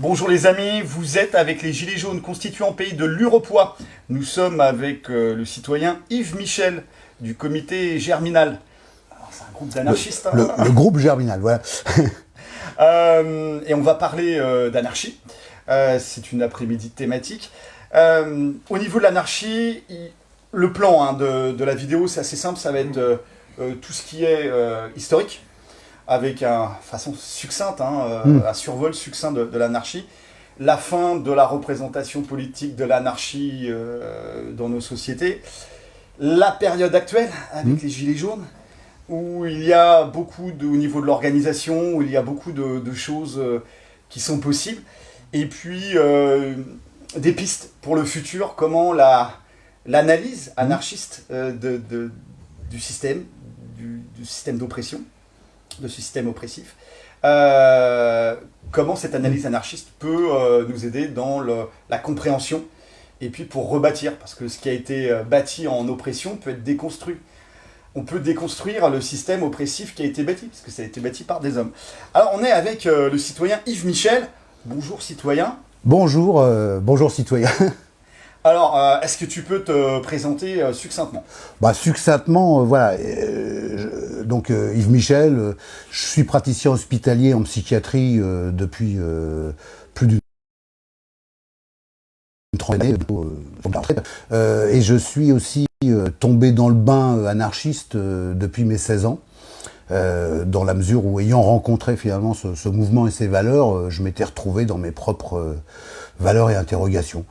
Bonjour les amis, vous êtes avec les Gilets jaunes constituant pays de l'Uropois. Nous sommes avec le citoyen Yves Michel du comité Germinal. C'est un groupe d'anarchistes. Le groupe Germinal, voilà. Et on va parler d'anarchie. C'est une après-midi thématique. Au niveau de l'anarchie, le plan de la vidéo, c'est assez simple. Ça va être tout ce qui est historique, avec façon succincte, un survol succinct de l'anarchie, la fin de la représentation politique de l'anarchie dans nos sociétés, la période actuelle avec les Gilets jaunes, où il y a beaucoup, au niveau de l'organisation, où il y a beaucoup de choses qui sont possibles, et puis des pistes pour le futur, comment l'analyse anarchiste du système d'oppression, de ce système oppressif, comment cette analyse anarchiste peut nous aider dans la compréhension, et puis pour rebâtir, parce que ce qui a été bâti en oppression peut être déconstruit. On peut déconstruire le système oppressif qui a été bâti, parce que ça a été bâti par des hommes. Alors on est avec le citoyen Yves Michel. Bonjour citoyen. Bonjour, bonjour citoyen. Alors, est-ce que tu peux te présenter succinctement ? Succinctement, voilà. Donc Yves Michel, je suis praticien hospitalier en psychiatrie depuis plus d'une trentaine d'années. Et je suis aussi tombé dans le bain anarchiste depuis mes 16 ans. Dans la mesure où, ayant rencontré finalement ce mouvement et ses valeurs, je m'étais retrouvé dans mes propres valeurs et interrogations.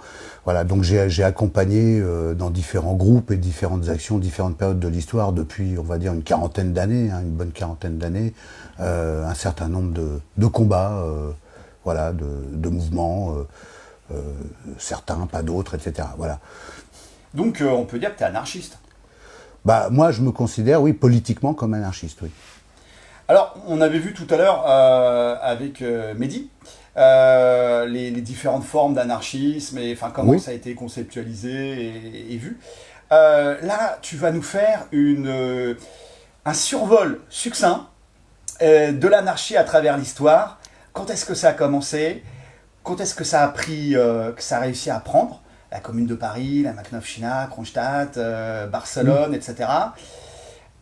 Voilà, donc j'ai accompagné dans différents groupes et différentes actions, différentes périodes de l'histoire depuis, on va dire, une quarantaine d'années, une bonne quarantaine d'années, un certain nombre de combats, voilà, de mouvements, certains, pas d'autres, etc. Voilà. Donc on peut dire que tu es anarchiste. Moi, je me considère, oui, politiquement comme anarchiste, oui. Alors, on avait vu tout à l'heure avec Mehdi les différentes formes d'anarchisme et comment ça a été conceptualisé et vu. Là, tu vas nous faire un survol succinct de l'anarchie à travers l'histoire. Quand est-ce que ça a commencé ? Quand est-ce que ça a pris, que ça a réussi à prendre ? La Commune de Paris, la Magnolfina, Kronstadt, Barcelone, etc.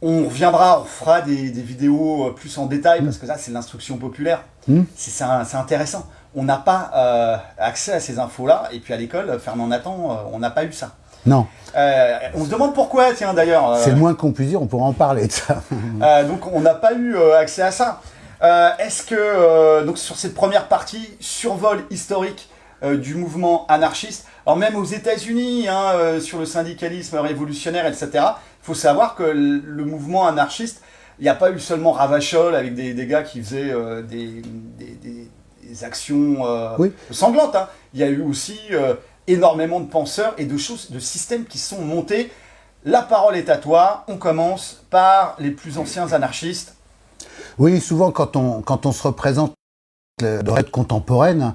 On reviendra, on fera des vidéos plus en détail, parce que ça, c'est l'instruction populaire. C'est intéressant. On n'a pas accès à ces infos-là, et puis à l'école, Fernand Nathan, on n'a pas eu ça. Non. On se demande pourquoi, tiens, d'ailleurs. C'est le moins qu'on puisse dire, on pourra en parler de ça. Donc, on n'a pas eu accès à ça. Est-ce que, donc sur cette première partie, survol historique du mouvement anarchiste, alors même aux États-Unis, sur le syndicalisme révolutionnaire, etc., il faut savoir que le mouvement anarchiste, il n'y a pas eu seulement Ravachol avec des gars qui faisaient des actions sanglantes. Il y a eu aussi énormément de penseurs et de systèmes qui sont montés. La parole est à toi. On commence par les plus anciens anarchistes. Oui, souvent quand on se représente de règle contemporaine,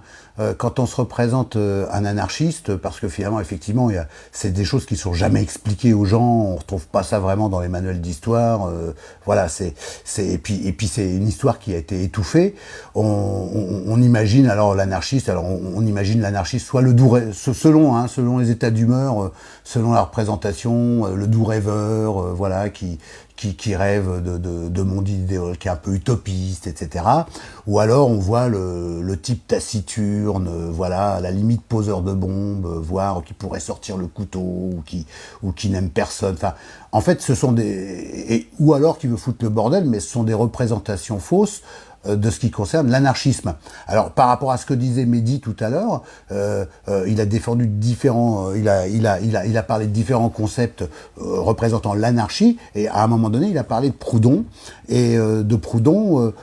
quand on se représente un anarchiste, parce que finalement, effectivement, c'est des choses qui sont jamais expliquées aux gens, on retrouve pas ça vraiment dans les manuels d'histoire, voilà, et puis c'est une histoire qui a été étouffée. On imagine alors l'anarchiste, on imagine l'anarchiste soit le doux, selon les états d'humeur, selon la représentation, le doux rêveur, voilà, qui rêve de monde idéal, qui est un peu utopiste, etc. Ou alors on voit le type taciturne, voilà, à la limite poseur de bombes, voire qui pourrait sortir le couteau, ou qui n'aime personne. Enfin, en fait, ce sont ou alors qui veut foutre le bordel, mais ce sont des représentations fausses de ce qui concerne l'anarchisme. Alors, par rapport à ce que disait Mehdi tout à l'heure, il a défendu il a parlé de différents concepts représentant l'anarchie, et à un moment donné, il a parlé de Proudhon,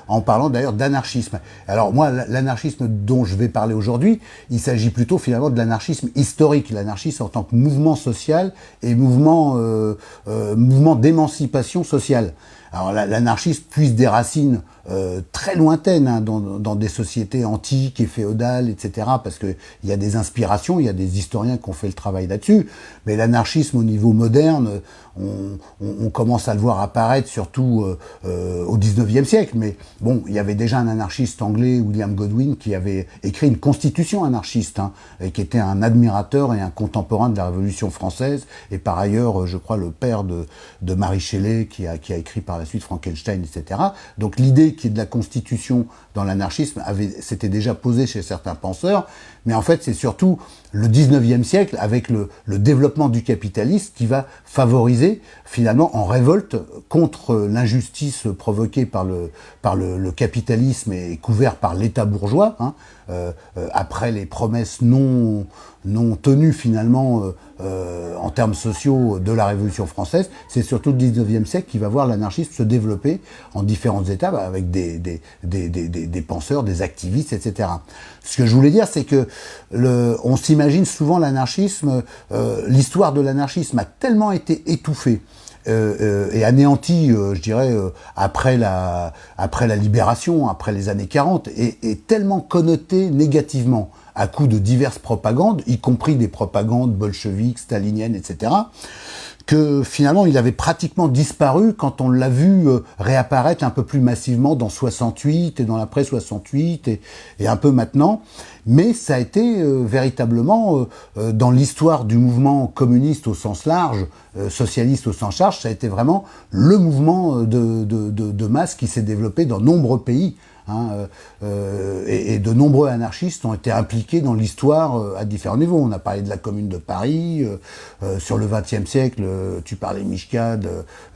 en parlant d'ailleurs d'anarchisme. Alors moi, l'anarchisme dont je vais parler aujourd'hui, il s'agit plutôt finalement de l'anarchisme historique, l'anarchisme en tant que mouvement social et mouvement d'émancipation sociale. Alors l'anarchisme puise des racines très lointaines, hein, dans des sociétés antiques et féodales, etc. Parce que il y a des inspirations, il y a des historiens qui ont fait le travail là-dessus. Mais l'anarchisme au niveau moderne, on commence à le voir apparaître surtout au 19e siècle. Mais bon, il y avait déjà un anarchiste anglais, William Godwin, qui avait écrit une constitution anarchiste, hein, et qui était un admirateur et un contemporain de la Révolution française. Et par ailleurs, je crois, le père de Marie Shelley, qui a écrit par la suite Frankenstein, etc. Donc l'idée qui est de la constitution dans l'anarchisme s'était déjà posée chez certains penseurs, mais en fait c'est surtout le 19e siècle avec le développement du capitalisme qui va favoriser finalement en révolte contre l'injustice provoquée par le capitalisme et couvert par l'État bourgeois, hein, après les promesses non tenues finalement en termes sociaux de la Révolution française. C'est surtout le 19e siècle qui va voir l'anarchisme se développer en différentes étapes avec des penseurs, des activistes, etc. Ce que je voulais dire, c'est que on s'imagine souvent l'anarchisme, l'histoire de l'anarchisme a tellement été étouffée et anéanti, je dirais, après la libération, après les années 40, et tellement connoté négativement à coup de diverses propagandes, y compris des propagandes bolcheviques, staliniennes, etc., que finalement il avait pratiquement disparu quand on l'a vu réapparaître un peu plus massivement dans 68 et dans l'après 68 et un peu maintenant. Mais ça a été véritablement dans l'histoire du mouvement communiste au sens large, socialiste au sens large, ça a été vraiment le mouvement de masse qui s'est développé dans nombreux pays. Hein, et de nombreux anarchistes ont été impliqués dans l'histoire à différents niveaux. On a parlé de la Commune de Paris, sur le XXe siècle, tu parlais, Mishka,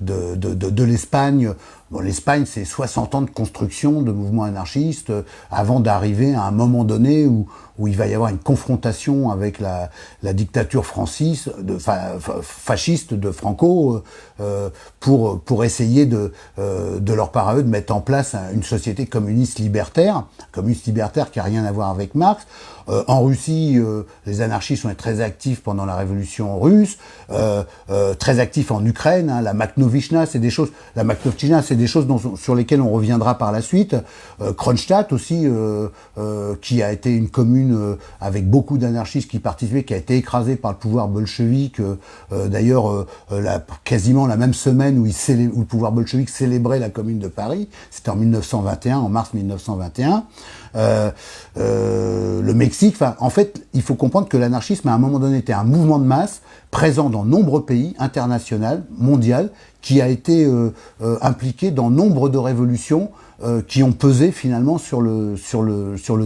de l'Espagne. Bon, l'Espagne, c'est 60 ans de construction de mouvements anarchistes avant d'arriver à un moment donné où il va y avoir une confrontation avec la dictature fasciste de Franco pour essayer de leur part à eux de mettre en place une société communiste libertaire qui a rien à voir avec Marx. En Russie, les anarchistes sont très actifs pendant la révolution russe, très actifs en Ukraine, hein, la Makhnovitchna, c'est des choses sur lesquelles on reviendra par la suite. Kronstadt aussi, qui a été une commune avec beaucoup d'anarchistes qui participaient, qui a été écrasée par le pouvoir bolchevique, d'ailleurs quasiment la même semaine où le pouvoir bolchevique célébrait la Commune de Paris, c'était en 1921, en mars 1921. Le Mexique, en fait, il faut comprendre que l'anarchisme, à un moment donné, était un mouvement de masse présent dans nombreux pays, international, mondial, qui a été impliqué dans nombre de révolutions qui ont pesé finalement sur le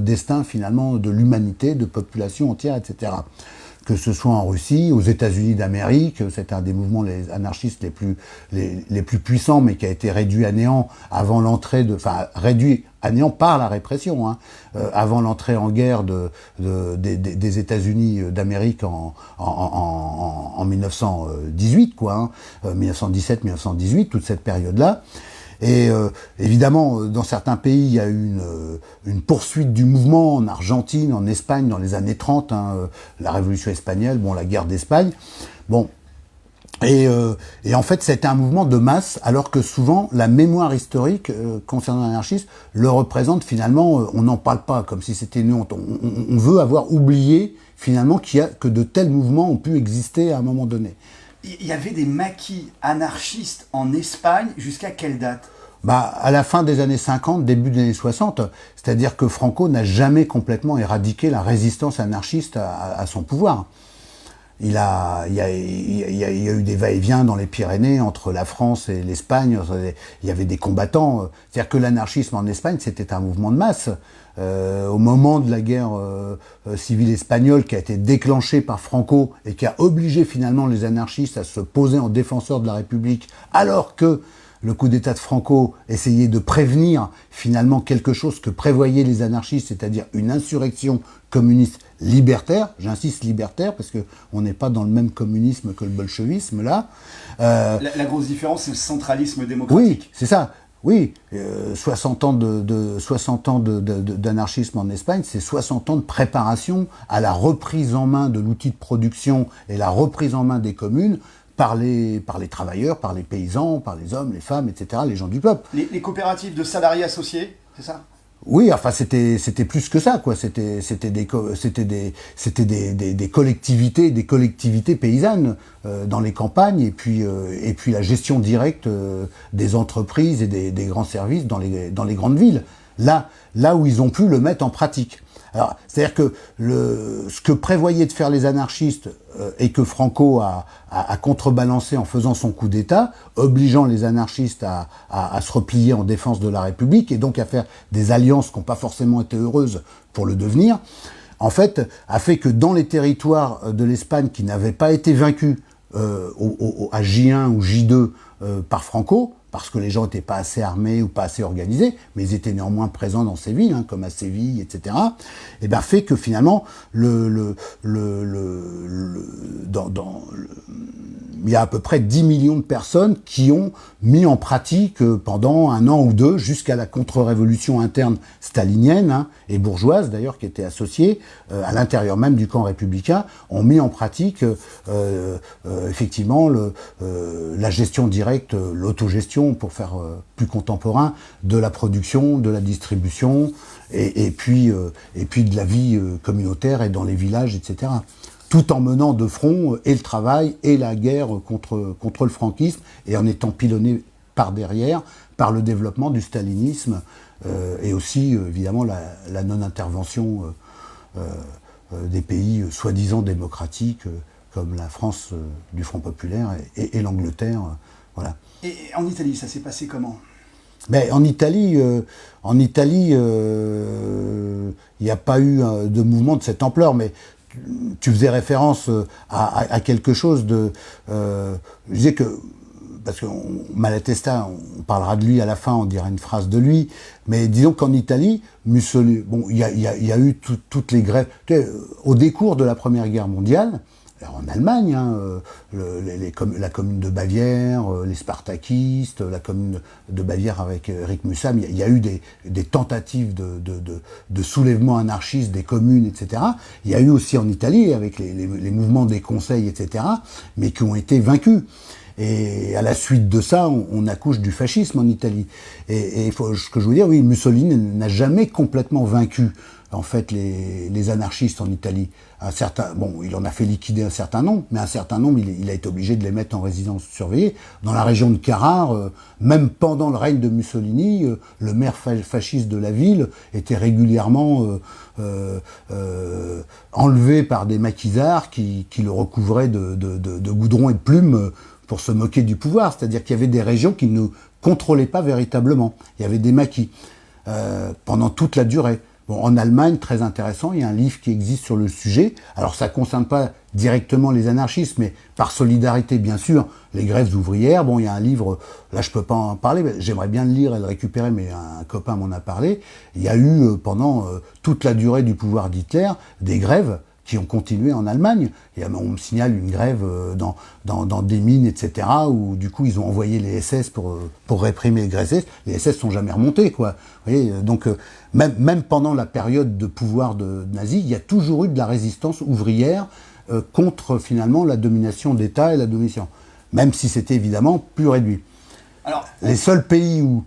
destin finalement de l'humanité, de populations entières, etc. Que ce soit en Russie, aux États-Unis d'Amérique, c'est un des mouvements anarchistes les plus puissants, mais qui a été réduit à néant avant l'entrée réduit à néant par la répression, hein, avant l'entrée en guerre des États-Unis d'Amérique en 1918, quoi, hein, 1917-1918, toute cette période-là. Et évidemment, dans certains pays, il y a eu une poursuite du mouvement, en Argentine, en Espagne, dans les années 30, hein, la Révolution espagnole, la guerre d'Espagne. Bon. Et en fait, c'était un mouvement de masse, alors que souvent, la mémoire historique concernant l'anarchisme le représente finalement, on n'en parle pas, comme si c'était une honte. On veut avoir oublié finalement que de tels mouvements ont pu exister à un moment donné. Il y avait des maquis anarchistes en Espagne jusqu'à quelle date ? À la fin des années 50, début des années 60, c'est-à-dire que Franco n'a jamais complètement éradiqué la résistance anarchiste à son pouvoir. Il y a eu des va-et-vient dans les Pyrénées entre la France et l'Espagne. Il y avait des combattants. C'est-à-dire que l'anarchisme en Espagne, c'était un mouvement de masse. Au moment de la guerre civile espagnole qui a été déclenchée par Franco et qui a obligé finalement les anarchistes à se poser en défenseurs de la République, alors que le coup d'État de Franco essayait de prévenir finalement quelque chose que prévoyaient les anarchistes, c'est-à-dire une insurrection communiste libertaire, j'insiste libertaire, parce que on n'est pas dans le même communisme que le bolchevisme, là. La grosse différence, c'est le centralisme démocratique. Oui, c'est ça. Oui, 60 ans d'anarchisme en Espagne, c'est 60 ans de préparation à la reprise en main de l'outil de production et la reprise en main des communes par les travailleurs, par les paysans, par les hommes, les femmes, etc., les gens du peuple. Les coopératives de salariés associés, c'est ça? Oui, enfin c'était plus que ça, quoi. C'était des collectivités paysannes dans les campagnes, et puis la gestion directe des entreprises et des grands services dans les grandes villes. Là où ils ont pu le mettre en pratique. Alors, c'est-à-dire que ce que prévoyaient de faire les anarchistes et que Franco a contrebalancé en faisant son coup d'État, obligeant les anarchistes à se replier en défense de la République et donc à faire des alliances qui n'ont pas forcément été heureuses pour le devenir, en fait, a fait que dans les territoires de l'Espagne qui n'avaient pas été vaincus à J1 ou J2 par Franco, parce que les gens n'étaient pas assez armés ou pas assez organisés, mais ils étaient néanmoins présents dans ces villes, comme à Séville, etc., et bien fait que finalement, il y a à peu près 10 millions de personnes qui ont mis en pratique pendant un an ou deux, jusqu'à la contre-révolution interne stalinienne, et bourgeoise d'ailleurs, qui était associée à l'intérieur même du camp républicain, ont mis en pratique effectivement la gestion directe, l'autogestion, pour faire plus contemporain, de la production, de la distribution, et puis de la vie communautaire et dans les villages, etc. Tout en menant de front et le travail et la guerre contre le franquisme, et en étant pilonné par derrière par le développement du stalinisme et aussi évidemment la non-intervention des pays soi-disant démocratiques comme la France du Front populaire et l'Angleterre, voilà. Et en Italie, ça s'est passé comment? Mais en Italie, il n'y a pas eu de mouvement de cette ampleur, mais tu faisais référence à quelque chose de... je disais que, parce que Malatesta, on parlera de lui à la fin, on dira une phrase de lui, mais disons qu'en Italie, Mussolini, bon, il y a eu toutes les grèves. Au décours de la Première Guerre mondiale, alors en Allemagne, la commune de Bavière, les spartakistes, la commune de Bavière avec Eric Mussam, il y a eu des tentatives de soulèvement anarchiste des communes, etc. Il y a eu aussi en Italie, avec les mouvements des conseils, etc., mais qui ont été vaincus. Et à la suite de ça, on accouche du fascisme en Italie. Et ce que je veux dire, oui, Mussolini n'a jamais complètement vaincu en fait les anarchistes en Italie. Il en a fait liquider un certain nombre, mais un certain nombre, il a été obligé de les mettre en résidence surveillée. Dans la région de Carrare, même pendant le règne de Mussolini, le maire fasciste de la ville était régulièrement enlevé par des maquisards qui le recouvraient de goudron et de plumes pour se moquer du pouvoir. C'est-à-dire qu'il y avait des régions qui ne contrôlaient pas véritablement. Il y avait des maquis pendant toute la durée. Bon, en Allemagne, très intéressant, il y a un livre qui existe sur le sujet. Alors ça ne concerne pas directement les anarchistes, mais par solidarité, bien sûr, les grèves ouvrières. Bon, il y a un livre, là je ne peux pas en parler, mais j'aimerais bien le lire et le récupérer, mais un copain m'en a parlé. Il y a eu, pendant toute la durée du pouvoir d'Hitler, des grèves qui ont continué en Allemagne. On me signale une grève dans des mines, etc., où du coup ils ont envoyé les SS pour réprimer les SS. Les SS sont jamais remontés, quoi. Vous voyez, donc même pendant la période de pouvoir de nazi, il y a toujours eu de la résistance ouvrière contre finalement la domination d'État et la domination, même si c'était évidemment plus réduit. Alors, les seuls pays où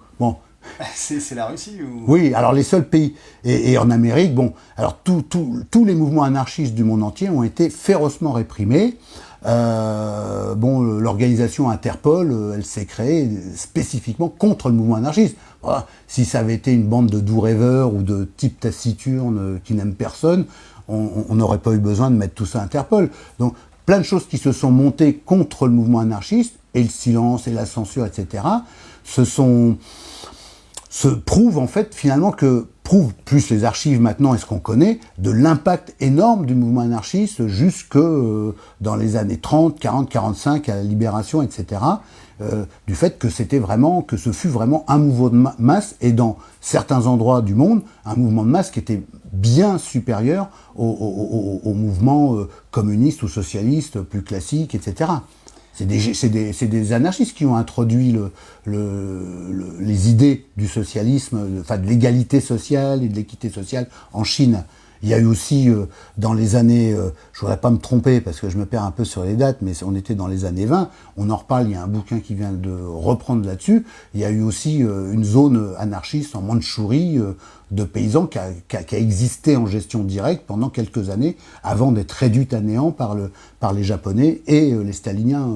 c'est la Russie ou... Oui, alors les seuls pays, et en Amérique, alors tous les mouvements anarchistes du monde entier ont été férocement réprimés. L'organisation Interpol, elle s'est créée spécifiquement contre le mouvement anarchiste. Voilà. Si ça avait été une bande de doux rêveurs ou de types taciturnes qui n'aiment personne, on n'aurait pas eu besoin de mettre tout ça à Interpol. Donc plein de choses qui se sont montées contre le mouvement anarchiste, et le silence et la censure, etc., se prouve en fait finalement plus les archives maintenant et ce qu'on connaît, de l'impact énorme du mouvement anarchiste jusque dans les années 30, 40, 45 à la libération, etc. Du fait que ce fut vraiment un mouvement de masse, et dans certains endroits du monde, un mouvement de masse qui était bien supérieur au mouvement communiste ou socialiste plus classique, etc. C'est des anarchistes qui ont introduit les idées du socialisme, de l'égalité sociale et de l'équité sociale en Chine. Il y a eu aussi dans les années, je voudrais pas me tromper parce que je me perds un peu sur les dates, mais on était dans les années 20, on en reparle, il y a un bouquin qui vient de reprendre là-dessus. Il y a eu aussi une zone anarchiste en Mandchourie de paysans qui a existé en gestion directe pendant quelques années avant d'être réduite à néant par les Japonais et les Staliniens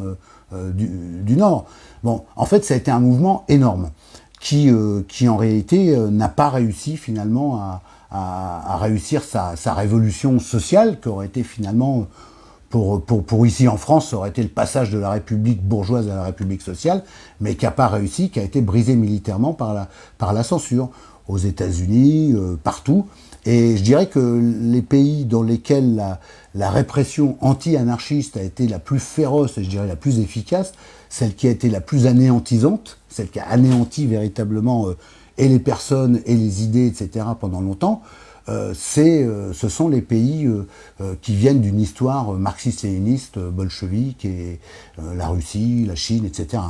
du Nord. Bon, en fait, ça a été un mouvement énorme qui en réalité n'a pas réussi finalement à réussir sa révolution sociale, qui aurait été finalement, pour ici en France, ça aurait été le passage de la République bourgeoise à la République sociale, mais qui n'a pas réussi, qui a été brisé militairement par la censure, aux États-Unis, partout. Et je dirais que les pays dans lesquels la répression anti-anarchiste a été la plus féroce et je dirais la plus efficace, celle qui a été la plus anéantisante, celle qui a anéanti véritablement et les personnes et les idées, etc. pendant longtemps, ce sont les pays qui viennent d'une histoire marxiste-léniniste, bolchevique, et la Russie, la Chine, etc.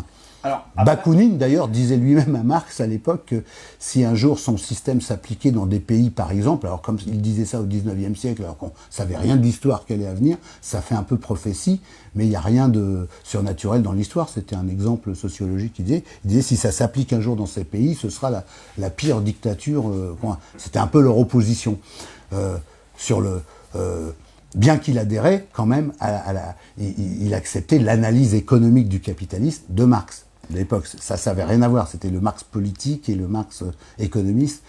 Alors, Bakounine, d'ailleurs, disait lui-même à Marx à l'époque que si un jour son système s'appliquait dans des pays, par exemple, alors comme il disait ça au 19e siècle, alors qu'on ne savait rien de l'histoire qu'elle allait à venir, ça fait un peu prophétie, mais il n'y a rien de surnaturel dans l'histoire. C'était un exemple sociologique il disait si ça s'applique un jour dans ces pays, ce sera la pire dictature. C'était un peu leur opposition bien qu'il adhérait quand même il acceptait l'analyse économique du capitalisme de Marx. De l'époque, ça n'avait rien à voir. C'était le Marx politique et le Marx économiste.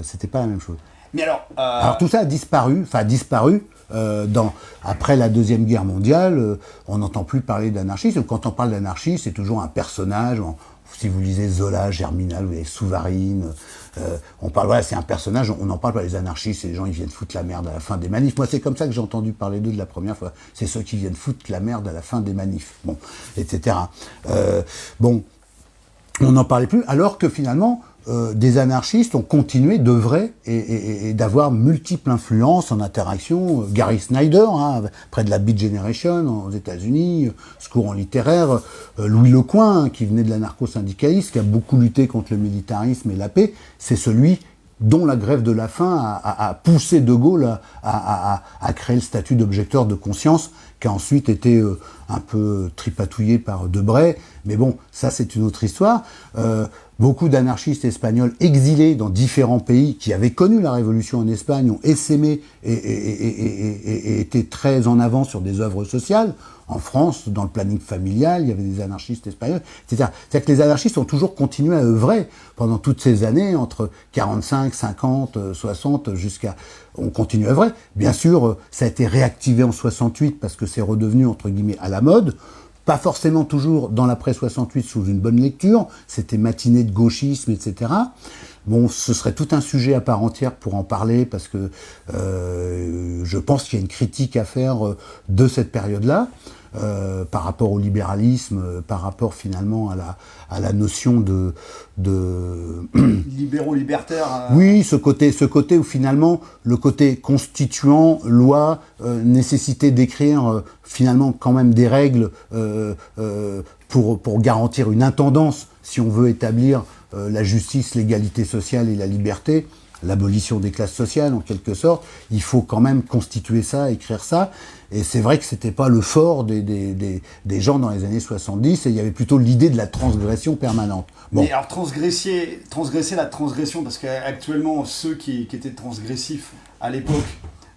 C'était pas la même chose. Mais alors tout ça a disparu. Après la Deuxième Guerre mondiale, on n'entend plus parler d'anarchisme. Quand on parle d'anarchie, c'est toujours un personnage. Si vous lisez Zola, Germinal, vous avez Souvarine, on parle, voilà, c'est un personnage, on n'en parle pas, les anarchistes, c'est les gens, ils viennent foutre la merde à la fin des manifs. Moi, c'est comme ça que j'ai entendu parler d'eux de la première fois. C'est ceux qui viennent foutre la merde à la fin des manifs, bon, etc. On n'en parlait plus, alors que finalement, des anarchistes ont continué d'œuvrer et d'avoir multiples influences en interaction. Gary Snyder, près de la Beat Generation aux États-Unis, ce courant littéraire, Louis Lecoing, qui venait de l'anarcho-syndicalisme, qui a beaucoup lutté contre le militarisme et la paix, c'est celui dont la grève de la faim a poussé De Gaulle à créer le statut d'objecteur de conscience, qui a ensuite été un peu tripatouillé par Debray. Mais bon, ça c'est une autre histoire. Beaucoup d'anarchistes espagnols exilés dans différents pays qui avaient connu la révolution en Espagne ont essaimé et étaient très en avant sur des œuvres sociales. En France, dans le planning familial, il y avait des anarchistes espagnols, etc. C'est-à-dire que les anarchistes ont toujours continué à œuvrer pendant toutes ces années, entre 45, 50, 60, jusqu'à... On continue à œuvrer. Bien sûr, ça a été réactivé en 68 parce que c'est redevenu, entre guillemets, à la mode. Pas forcément toujours dans l'après 68 sous une bonne lecture, c'était matinée de gauchisme, etc. Bon, ce serait tout un sujet à part entière pour en parler, parce que je pense qu'il y a une critique à faire de cette période-là, par rapport au libéralisme, par rapport finalement à la notion de libéraux-libertaires. Oui, ce côté où finalement le côté constituant, loi, nécessité d'écrire finalement quand même des règles pour garantir une intendance, si on veut établir la justice, l'égalité sociale et la liberté, l'abolition des classes sociales en quelque sorte, il faut quand même constituer ça, écrire ça. Et c'est vrai que c'était pas le fort des gens dans les années 70, et il y avait plutôt l'idée de la transgression permanente. Bon. Mais alors transgresser la transgression, parce qu'actuellement ceux qui étaient transgressifs à l'époque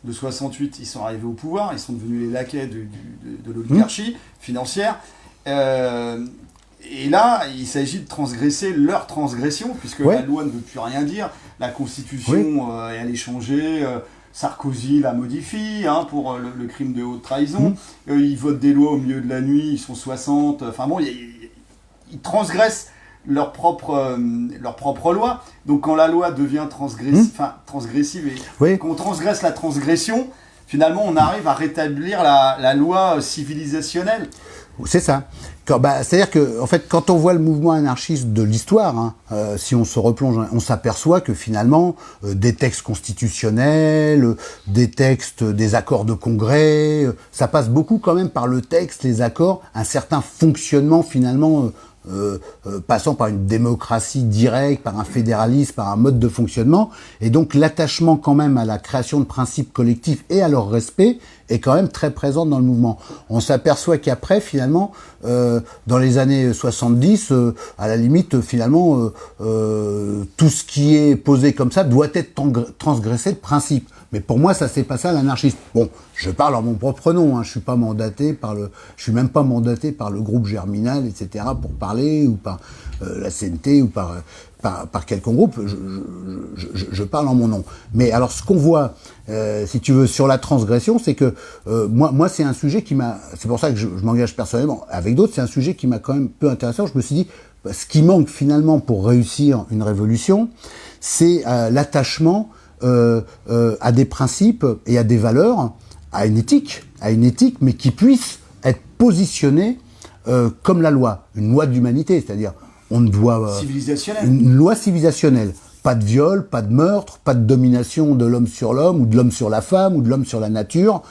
de 68, ils sont arrivés au pouvoir, ils sont devenus les laquais de l'oligarchie financière. Et là, il s'agit de transgresser leur transgression, puisque la loi ne veut plus rien dire, la Constitution, elle est changée, Sarkozy la modifie pour le crime de haute trahison, ils votent des lois au milieu de la nuit, ils sont 60, enfin bon, ils transgressent leur propre loi. Donc quand la loi devient transgressive et quand on transgresse la transgression, finalement on arrive à rétablir la loi civilisationnelle. C'est ça. C'est-à-dire que, en fait, quand on voit le mouvement anarchiste de l'histoire, si on se replonge, on s'aperçoit que finalement, des textes constitutionnels, des textes, des accords de congrès, ça passe beaucoup quand même par le texte, les accords, un certain fonctionnement finalement passant par une démocratie directe, par un fédéralisme, par un mode de fonctionnement, et donc l'attachement quand même à la création de principes collectifs et à leur respect est quand même très présent dans le mouvement. On s'aperçoit qu'après, finalement, dans les années 70, à la limite, finalement, tout ce qui est posé comme ça doit être transgressé de principe. Mais pour moi, ça c'est pas ça l'anarchiste. Bon, je parle en mon propre nom, hein, je suis même pas mandaté par le groupe Germinal, etc. pour parler, ou par la CNT, ou par quelconque groupe. Je parle en mon nom. Mais alors, ce qu'on voit, si tu veux, sur la transgression, c'est que moi, c'est un sujet qui m'a. C'est pour ça que je m'engage personnellement. Avec d'autres, c'est un sujet qui m'a quand même peu intéressant. Je me suis dit, ce qui manque finalement pour réussir une révolution, c'est l'attachement à des principes et à des valeurs, à une éthique, mais qui puisse être positionnée comme la loi, une loi de l'humanité, c'est-à-dire on ne doit une loi civilisationnelle, pas de viol, pas de meurtre, pas de domination de l'homme sur l'homme ou de l'homme sur la femme ou de l'homme sur la nature.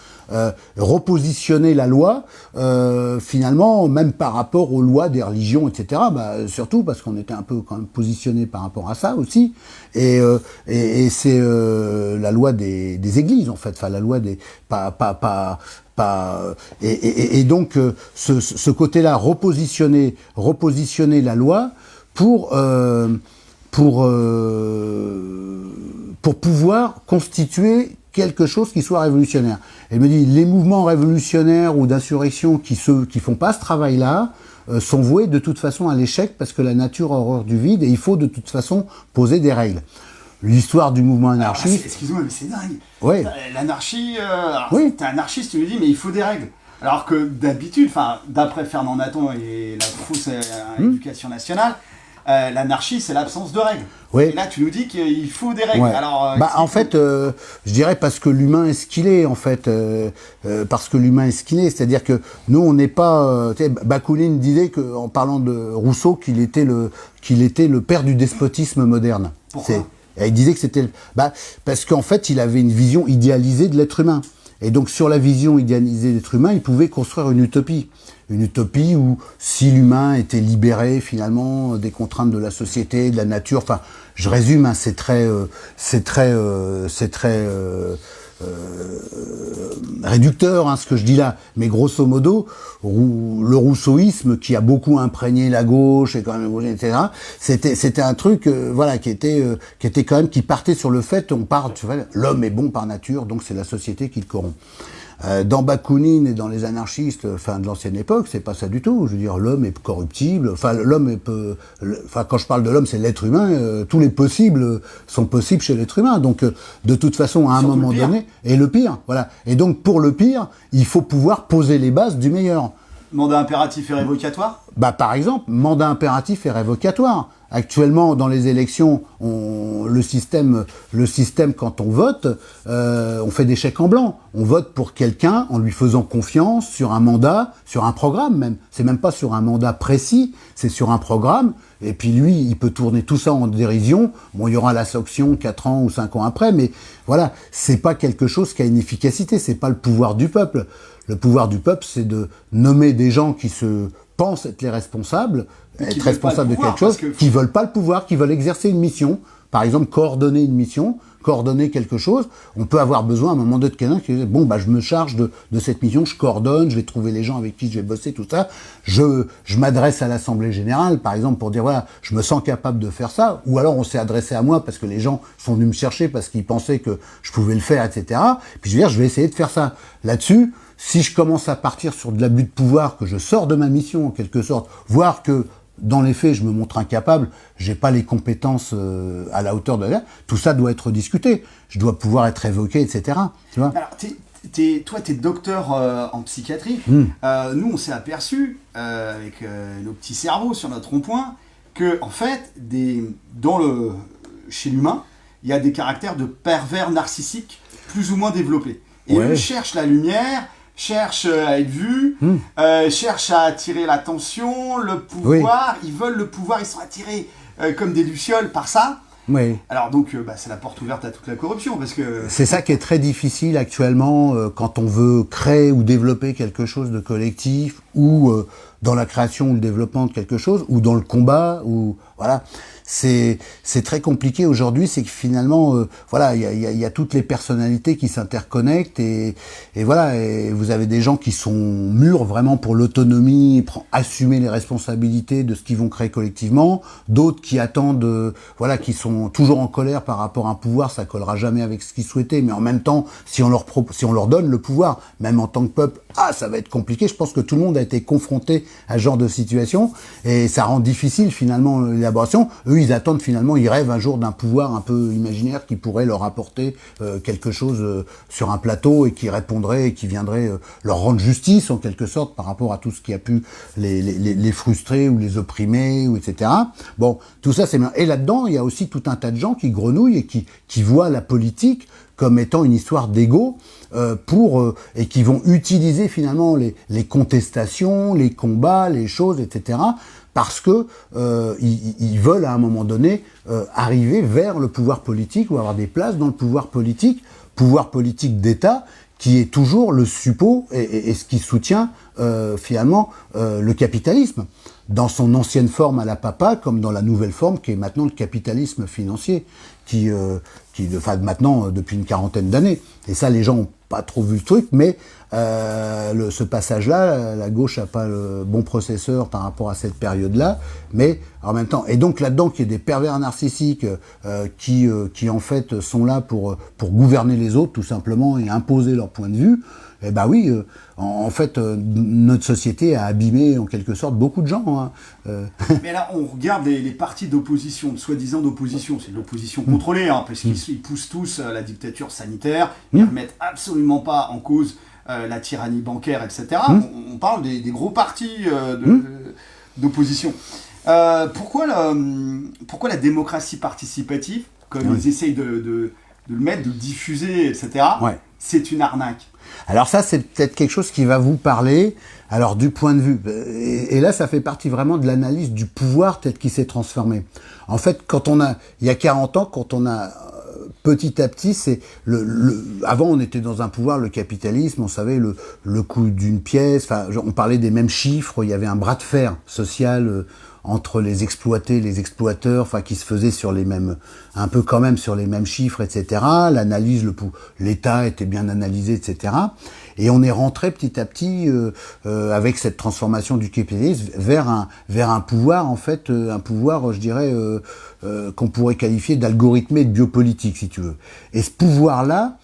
Repositionner la loi, finalement, même par rapport aux lois des religions, etc. Surtout parce qu'on était un peu quand même positionné par rapport à ça aussi. Et c'est la loi des églises, en fait. Enfin, la loi des et donc ce côté-là, repositionner la loi pour pouvoir constituer quelque chose qui soit révolutionnaire. Elle me dit, les mouvements révolutionnaires ou d'insurrection qui font pas ce travail-là sont voués de toute façon à l'échec parce que la nature a horreur du vide et il faut de toute façon poser des règles. L'histoire du mouvement anarchiste... Excuse-moi, mais c'est dingue. Oui. L'anarchie... oui. T'es anarchiste, tu me dis, mais il faut des règles. Alors que d'habitude, d'après Fernand Nathan et la fausse éducation nationale, l'anarchie, c'est l'absence de règles. Oui. Et là, tu nous dis qu'il faut des règles. Ouais. Alors, en fait, je dirais parce que l'humain est ce qu'il est, en fait. Parce que l'humain est ce qu'il est. C'est-à-dire que nous, on n'est pas... Bakounine disait, en parlant de Rousseau, qu'il était le père du despotisme moderne. Pourquoi ? Et il disait que c'était... parce qu'en fait, il avait une vision idéalisée de l'être humain. Et donc, sur la vision idéalisée de l'être humain, il pouvait construire une utopie. Une utopie où, si l'humain était libéré, finalement, des contraintes de la société, de la nature... Enfin, je résume, hein, c'est très réducteur, hein, ce que je dis là. Mais grosso modo, le rousseauisme qui a beaucoup imprégné la gauche et quand même, etc. C'était un truc, qui était quand même, qui partait sur le fait, l'homme est bon par nature, donc c'est la société qui le corrompt. Dans Bakounine et dans les anarchistes, de l'ancienne époque, c'est pas ça du tout. Je veux dire, l'homme est corruptible. Quand je parle de l'homme, c'est l'être humain. Tous les possibles sont possibles chez l'être humain. Donc, de toute façon, à un moment donné, et le pire, voilà. Et donc, pour le pire, il faut pouvoir poser les bases du meilleur. Mandat impératif et révocatoire ? Par exemple, mandat impératif et révocatoire. Actuellement, dans les élections, le système, quand on vote, on fait des chèques en blanc. On vote pour quelqu'un en lui faisant confiance sur un mandat, sur un programme même. C'est même pas sur un mandat précis, c'est sur un programme. Et puis lui, il peut tourner tout ça en dérision. Bon, il y aura la sanction 4 ans ou 5 ans après, mais voilà, c'est pas quelque chose qui a une efficacité. C'est pas le pouvoir du peuple. Le pouvoir du peuple, c'est de nommer des gens qui se pensent être les responsables, être responsables de quelque chose, qui veulent pas le pouvoir, qui veulent exercer une mission, par exemple coordonner une mission, coordonner quelque chose. On peut avoir besoin à un moment donné de quelqu'un qui dit je me charge de cette mission, je coordonne, je vais trouver les gens avec qui je vais bosser, tout ça. Je m'adresse à l'Assemblée Générale, par exemple, pour dire je me sens capable de faire ça, ou alors on s'est adressé à moi parce que les gens sont venus me chercher parce qu'ils pensaient que je pouvais le faire, etc. Puis je vais essayer de faire ça. Là-dessus, si je commence à partir sur de l'abus de pouvoir, que je sors de ma mission en quelque sorte, voire que dans les faits je me montre incapable, j'ai pas les compétences à la hauteur de la... Tout ça doit être discuté. Je dois pouvoir être évoqué, etc. Tu vois ? Alors, toi, t'es docteur en psychiatrie. Nous, on s'est aperçu, avec nos petits cerveaux sur notre rond-point, que, en fait, chez l'humain, il y a des caractères de pervers narcissiques plus ou moins développés. Et eux cherchent la lumière, cherchent à être vus, cherchent à attirer l'attention, le pouvoir. Ils veulent le pouvoir, ils sont attirés comme des lucioles par ça. Oui. Alors donc, c'est la porte ouverte à toute la corruption, parce que... C'est ça qui est très difficile actuellement quand on veut créer ou développer quelque chose de collectif, ou dans la création ou le développement de quelque chose, ou dans le combat, ou voilà. C'est très compliqué aujourd'hui, c'est que finalement, voilà, il y a toutes les personnalités qui s'interconnectent et voilà, et vous avez des gens qui sont mûrs vraiment pour l'autonomie, assumer les responsabilités de ce qu'ils vont créer collectivement, d'autres qui attendent, voilà, qui sont toujours en colère par rapport à un pouvoir, ça collera jamais avec ce qu'ils souhaitaient, mais en même temps, si on leur donne le pouvoir, même en tant que peuple, ça va être compliqué. Je pense que tout le monde a été confronté à ce genre de situation et ça rend difficile finalement l'élaboration. Eux, ils attendent finalement, ils rêvent un jour d'un pouvoir un peu imaginaire qui pourrait leur apporter quelque chose sur un plateau et qui répondrait et qui viendrait leur rendre justice en quelque sorte par rapport à tout ce qui a pu les frustrer ou les opprimer, ou etc. Bon, tout ça c'est bien. Et là-dedans, il y a aussi tout un tas de gens qui grenouillent et qui voient la politique comme étant une histoire d'ego et qui vont utiliser finalement les contestations, les combats, les choses, etc. parce que ils veulent à un moment donné arriver vers le pouvoir politique ou avoir des places dans le pouvoir politique d'État qui est toujours le suppôt et ce qui soutient finalement le capitalisme dans son ancienne forme à la papa comme dans la nouvelle forme qui est maintenant le capitalisme financier qui maintenant depuis une quarantaine d'années. Et ça, les gens n'ont pas trop vu le truc, mais ce passage-là, la gauche n'a pas le bon processeur par rapport à cette période-là, mais en même temps, et donc là-dedans, qu'il y ait des pervers narcissiques qui en fait sont là pour gouverner les autres tout simplement et imposer leur point de vue. Eh ben oui, en fait, notre société a abîmé en quelque sorte beaucoup de gens. Hein. Mais là, on regarde les partis d'opposition, soi-disant d'opposition, c'est de l'opposition contrôlée, hein, parce qu'ils poussent tous la dictature sanitaire, ils ne remettent absolument pas en cause la tyrannie bancaire, etc. On parle des gros partis d'opposition. Pourquoi la démocratie participative, comme ils essayent de le mettre, de le diffuser, etc., c'est une arnaque? Alors ça, c'est peut-être quelque chose qui va vous parler, alors du point de vue, et là ça fait partie vraiment de l'analyse du pouvoir tel qu'il s'est transformé. En fait, il y a 40 ans, quand on a petit à petit, c'est avant on était dans un pouvoir, le capitalisme, on savait le coût d'une pièce, on parlait des mêmes chiffres, il y avait un bras de fer social entre les exploités, les exploiteurs, qui se faisaient sur les mêmes, un peu quand même sur les mêmes chiffres, etc. L'analyse, l'État était bien analysé, etc. Et on est rentré petit à petit avec cette transformation du capitalisme vers un pouvoir, en fait, un pouvoir, je dirais, qu'on pourrait qualifier d'algorithmé et de biopolitique, si tu veux. Et ce pouvoir-là,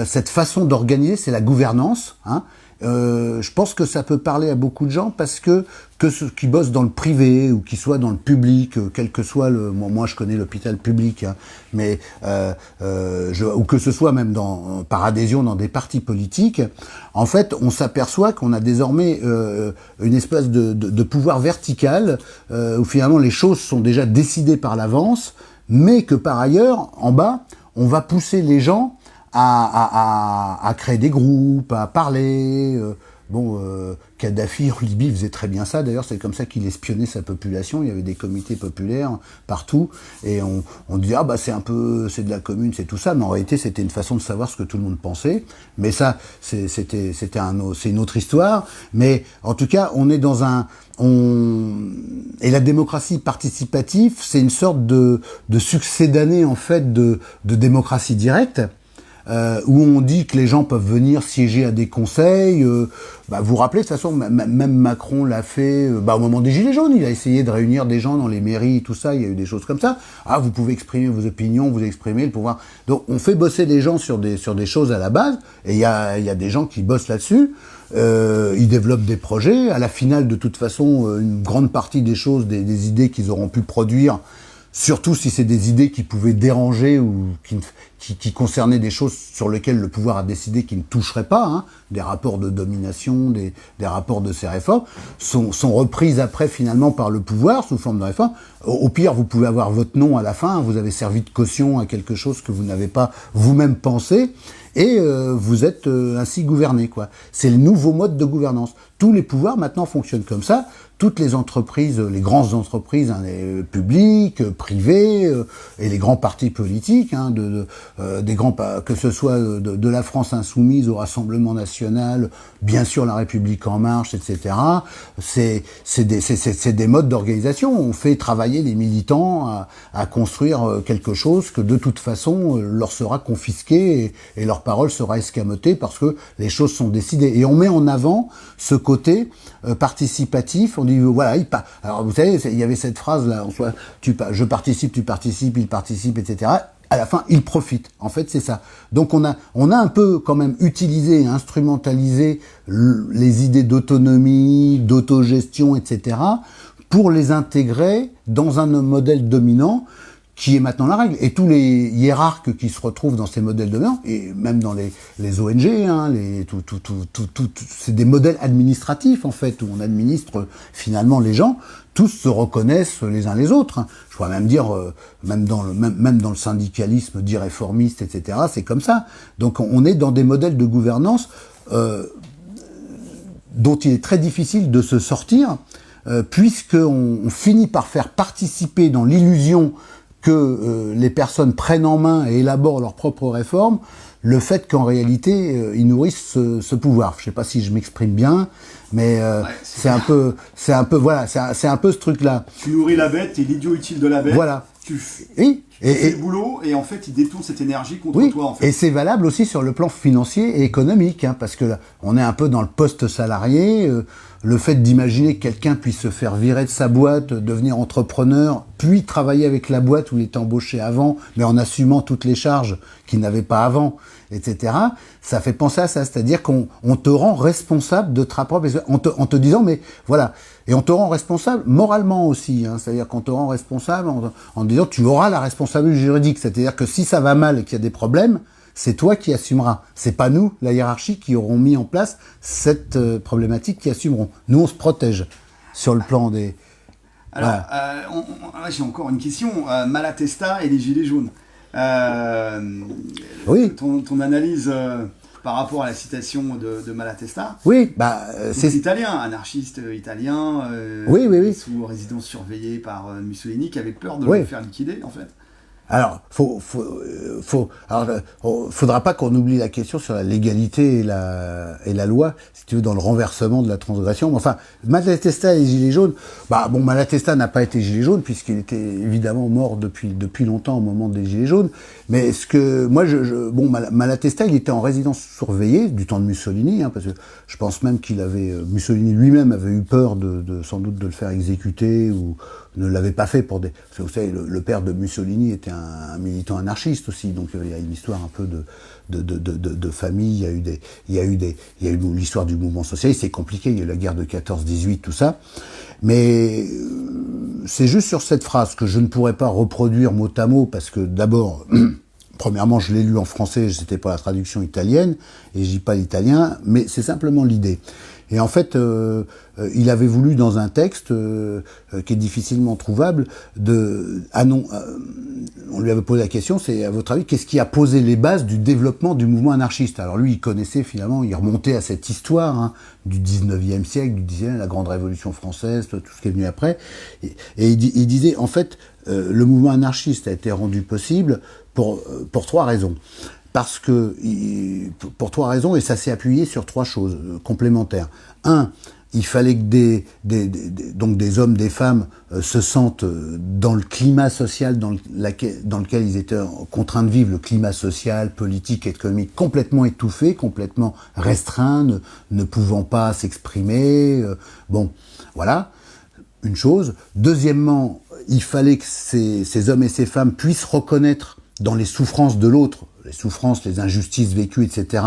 cette façon d'organiser, c'est la gouvernance, hein. Je pense que ça peut parler à beaucoup de gens parce que ceux qui bossent dans le privé ou qui soient dans le public, quel que soit moi je connais l'hôpital public, hein, mais ou que ce soit même par adhésion dans des partis politiques, en fait on s'aperçoit qu'on a désormais une espèce de pouvoir vertical où finalement les choses sont déjà décidées par l'avance, mais que par ailleurs en bas on va pousser les gens à créer des groupes, à parler. Kadhafi en Libye faisait très bien ça. D'ailleurs, c'est comme ça qu'il espionnait sa population. Il y avait des comités populaires partout, et on disait c'est de la commune, c'est tout ça. Mais en réalité, c'était une façon de savoir ce que tout le monde pensait. Mais ça, c'est une autre histoire. Mais en tout cas, on est dans et la démocratie participative, c'est une sorte de succédané en fait de démocratie directe. Où on dit que les gens peuvent venir siéger à des conseils. Vous vous rappelez, de toute façon, même Macron l'a fait au moment des Gilets jaunes. Il a essayé de réunir des gens dans les mairies, tout ça. Il y a eu des choses comme ça. Vous pouvez exprimer vos opinions, vous exprimer le pouvoir. Donc, on fait bosser les gens sur des choses à la base. Et il y a des gens qui bossent là-dessus. Ils développent des projets. À la finale, de toute façon, une grande partie des choses, des idées qu'ils auront pu produire, surtout si c'est des idées qui pouvaient déranger ou qui concernaient des choses sur lesquelles le pouvoir a décidé qu'il ne toucherait pas, hein, des rapports de domination, des rapports de ces réformes, sont reprises après finalement par le pouvoir sous forme de réforme. Au pire, vous pouvez avoir votre nom à la fin, vous avez servi de caution à quelque chose que vous n'avez pas vous-même pensé, et vous êtes ainsi gouverné, quoi. C'est le nouveau mode de gouvernance. Tous les pouvoirs maintenant fonctionnent comme ça. Toutes les entreprises, les grandes entreprises, hein, les publiques, privées, et les grands partis politiques, hein, des grands, que ce soit de la France insoumise au Rassemblement national, bien sûr la République en marche, etc. C'est des modes d'organisation. On fait travailler les militants à construire quelque chose que de toute façon leur sera confisqué et leur parole sera escamotée parce que les choses sont décidées. Et on met en avant ce côté participatif. On dit voilà, alors vous savez, il y avait cette phrase là, je participe, tu participes, il participe, etc. À la fin, il profite. En fait, c'est ça. Donc on a un peu quand même utilisé et instrumentalisé les idées d'autonomie, d'autogestion, etc. pour les intégrer dans un modèle dominant qui est maintenant la règle. Et tous les hiérarques qui se retrouvent dans ces modèles dominants, et même dans les ONG, hein, c'est des modèles administratifs, en fait, où on administre finalement les gens, tous se reconnaissent les uns les autres. Hein. Je pourrais même dire, même dans le syndicalisme dit réformiste, etc., c'est comme ça. Donc on est dans des modèles de gouvernance dont il est très difficile de se sortir, puisqu'on finit par faire participer dans l'illusion que les personnes prennent en main et élaborent leurs propres réformes, le fait qu'en réalité, ils nourrissent ce pouvoir. Je sais pas si je m'exprime bien, mais c'est un peu ce truc-là. Tu nourris la bête, t'es l'idiot utile de la bête. Voilà. Tu fais le boulot, et en fait, il détourne cette énergie contre toi, en fait. Et c'est valable aussi sur le plan financier et économique, hein, parce que là, on est un peu dans le poste salarié. Le fait d'imaginer que quelqu'un puisse se faire virer de sa boîte, devenir entrepreneur, puis travailler avec la boîte où il était embauché avant, mais en assumant toutes les charges qu'il n'avait pas avant, etc., ça fait penser à ça. C'est-à-dire qu'on te rend responsable de ta propre... En te disant, mais voilà. Et on te rend responsable moralement aussi. Hein, c'est-à-dire qu'on te rend responsable en disant, tu auras la responsabilité juridique. C'est-à-dire que si ça va mal et qu'il y a des problèmes, c'est toi qui assumeras. C'est pas nous, la hiérarchie, qui auront mis en place cette problématique qui assumeront. Nous, on se protège sur le plan des... Alors, voilà. J'ai encore une question. Malatesta et les Gilets jaunes. Oui. Ton analyse par rapport à la citation de Malatesta. Oui, c'est italien, anarchiste italien, oui. sous résidence surveillée par Mussolini, qui avait peur de le faire liquider, en fait. Alors, faudra pas qu'on oublie la question sur la légalité et la loi, si tu veux, dans le renversement de la transgression. Mais enfin, Malatesta et les Gilets jaunes, Malatesta n'a pas été Gilet jaune puisqu'il était évidemment mort depuis longtemps au moment des Gilets jaunes. Mais Malatesta, il était en résidence surveillée du temps de Mussolini, hein, parce que je pense même Mussolini lui-même avait eu peur sans doute de le faire exécuter ou ne l'avait pas fait parce que vous savez, le père de Mussolini était un militant anarchiste aussi, donc il y a une histoire un peu de famille, il y a eu l'histoire du mouvement socialiste, c'est compliqué, il y a eu la guerre de 14-18, tout ça, mais c'est juste sur cette phrase que je ne pourrais pas reproduire mot à mot, parce que d'abord, premièrement, je l'ai lu en français, c'était pas la traduction italienne, et je dis pas l'italien, mais c'est simplement l'idée. Et en fait, il avait voulu, dans un texte qui est difficilement trouvable, on lui avait posé la question, c'est à votre avis, qu'est-ce qui a posé les bases du développement du mouvement anarchiste? Alors lui, il connaissait finalement, il remontait à cette histoire du 19e siècle, du 10e, la Grande Révolution française, tout ce qui est venu après. Et il disait, en fait, le mouvement anarchiste a été rendu possible pour 3 raisons. Parce que, pour 3 raisons, et ça s'est appuyé sur 3 choses complémentaires. 1, il fallait que donc des hommes, des femmes se sentent dans le climat social dans lequel ils étaient contraints de vivre, le climat social, politique, économique, complètement étouffé, complètement restreint, ne pouvant pas s'exprimer. Voilà, une chose. Deuxièmement, il fallait que ces hommes et ces femmes puissent reconnaître dans les souffrances de l'autre, les souffrances, les injustices vécues, etc.,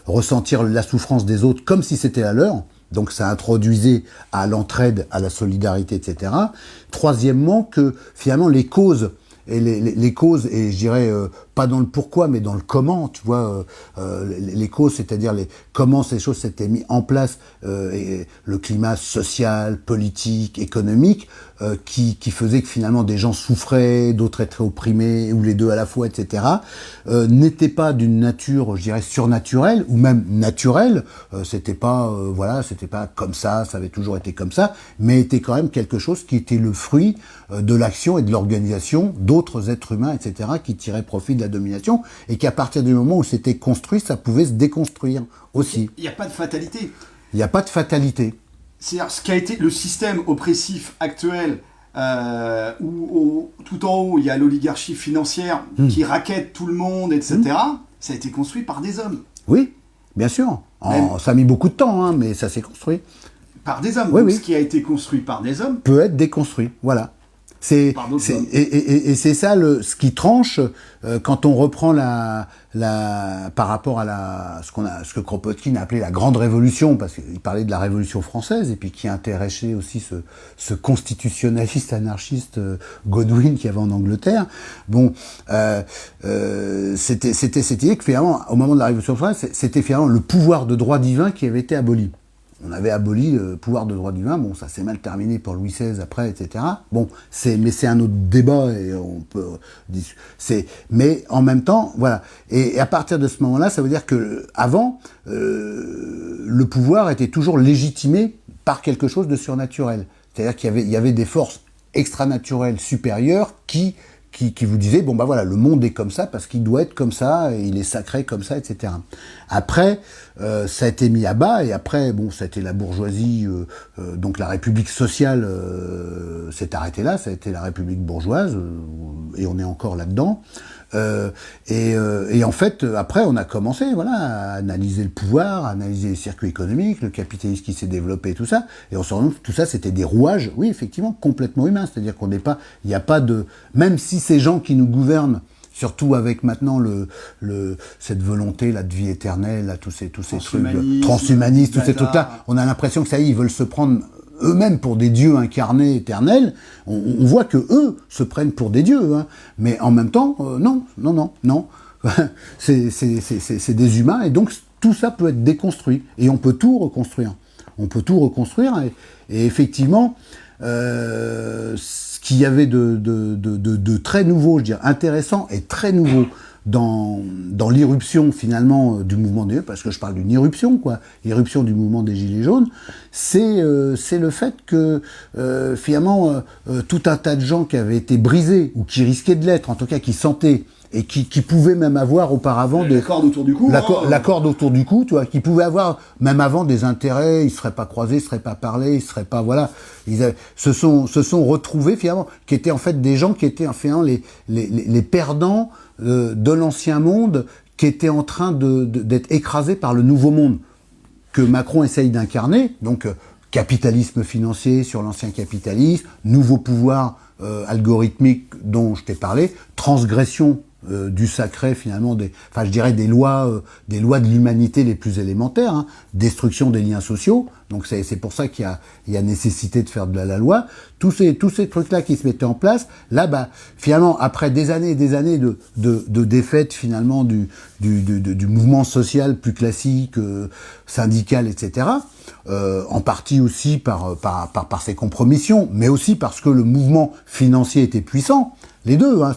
ressentir la souffrance des autres comme si c'était la leur. Donc ça introduisait à l'entraide, à la solidarité, etc. Troisièmement, que finalement les causes et je dirais pas dans le pourquoi, mais dans le comment, tu vois, les causes, c'est-à-dire comment ces choses s'étaient mises en place, et le climat social, politique, économique, qui faisait que finalement des gens souffraient, d'autres étaient opprimés, ou les deux à la fois, etc., n'était pas d'une nature, je dirais, surnaturelle, ou même naturelle, c'était pas, c'était pas comme ça avait toujours été comme ça, mais était quand même quelque chose qui était le fruit de l'action et de l'organisation d'autres êtres humains, etc., qui tiraient profit de la domination, et qu'à partir du moment où c'était construit, ça pouvait se déconstruire aussi. Il n'y a pas de fatalité. Il n'y a pas de fatalité. C'est-à-dire, ce qui a été le système oppressif actuel, où tout en haut, il y a l'oligarchie financière qui raquette tout le monde, etc., ça a été construit par des hommes. Oui, bien sûr. Ça a mis beaucoup de temps, hein, mais ça s'est construit. Par des hommes. Oui, Donc, oui. ce qui a été construit par des hommes peut être déconstruit, voilà. Et c'est ça ce qui tranche quand on reprend par rapport à ce que Kropotkin a appelé la grande révolution, parce qu'il parlait de la révolution française, et puis qui intéressait aussi ce constitutionnaliste anarchiste Godwin qu'il y avait en Angleterre. Bon, c'était que finalement, au moment de la révolution française, c'était finalement le pouvoir de droit divin qui avait été aboli. On avait aboli le pouvoir de droit divin, bon, ça s'est mal terminé pour Louis XVI après, etc. Bon, mais c'est un autre débat, et on peut mais en même temps, voilà. Et à partir de ce moment-là, ça veut dire que avant, le pouvoir était toujours légitimé par quelque chose de surnaturel. C'est-à-dire qu'il y avait des forces extranaturelles supérieures qui vous disait, bon bah voilà, le monde est comme ça parce qu'il doit être comme ça, et il est sacré comme ça, etc. Après, ça a été mis à bas, et après, bon, ça a été la bourgeoisie, donc la République sociale s'est arrêtée là, ça a été la République bourgeoise, et on est encore là-dedans. Et en fait, après, on a commencé, voilà, à analyser le pouvoir, à analyser les circuits économiques, le capitalisme qui s'est développé, tout ça. Et on se rend compte que tout ça, c'était des rouages, oui, effectivement, complètement humains. C'est-à-dire qu'on n'est pas, il n'y a pas de, même si ces gens qui nous gouvernent, surtout avec maintenant cette volonté là de vie éternelle, là, tous ces trucs transhumanistes, tous ces trucs-là, on a l'impression que ça y est, ils veulent se prendre eux-mêmes pour des dieux incarnés, éternels. On voit que eux se prennent pour des dieux, hein. Mais en même temps, non. c'est des humains, et donc tout ça peut être déconstruit, et on peut tout reconstruire. Et effectivement, ce qu'il y avait de très nouveau, je dirais, intéressant et très nouveau dans l'irruption finalement du mouvement des Gilets, parce que je parle d'une irruption, quoi, l'irruption du mouvement des Gilets jaunes, c'est le fait que finalement tout un tas de gens qui avaient été brisés, ou qui risquaient de l'être, en tout cas qui sentaient, et qui pouvaient même avoir auparavant la corde autour du cou, la corde autour du cou, tu vois, qui pouvaient avoir même avant des intérêts, ils se seraient pas croisés, ils se seraient pas parlé, ils seraient pas, voilà, se sont retrouvés finalement, qui étaient en fait des gens qui étaient finalement les perdants de l'ancien monde, qui étaient en train d'être écrasés par le nouveau monde que Macron essaye d'incarner, donc capitalisme financier sur l'ancien capitalisme, nouveau pouvoir algorithmique dont je t'ai parlé, transgression du sacré finalement, des lois de l'humanité les plus élémentaires, hein, destruction des liens sociaux. Donc c'est pour ça qu'il y a nécessité de faire de la loi. Tous ces trucs-là qui se mettaient en place, là, bah, finalement, après des années et des années de défaite finalement du mouvement social plus classique, syndical, etc., en partie aussi par ses compromissions, mais aussi parce que le mouvement financier était puissant, les deux, hein.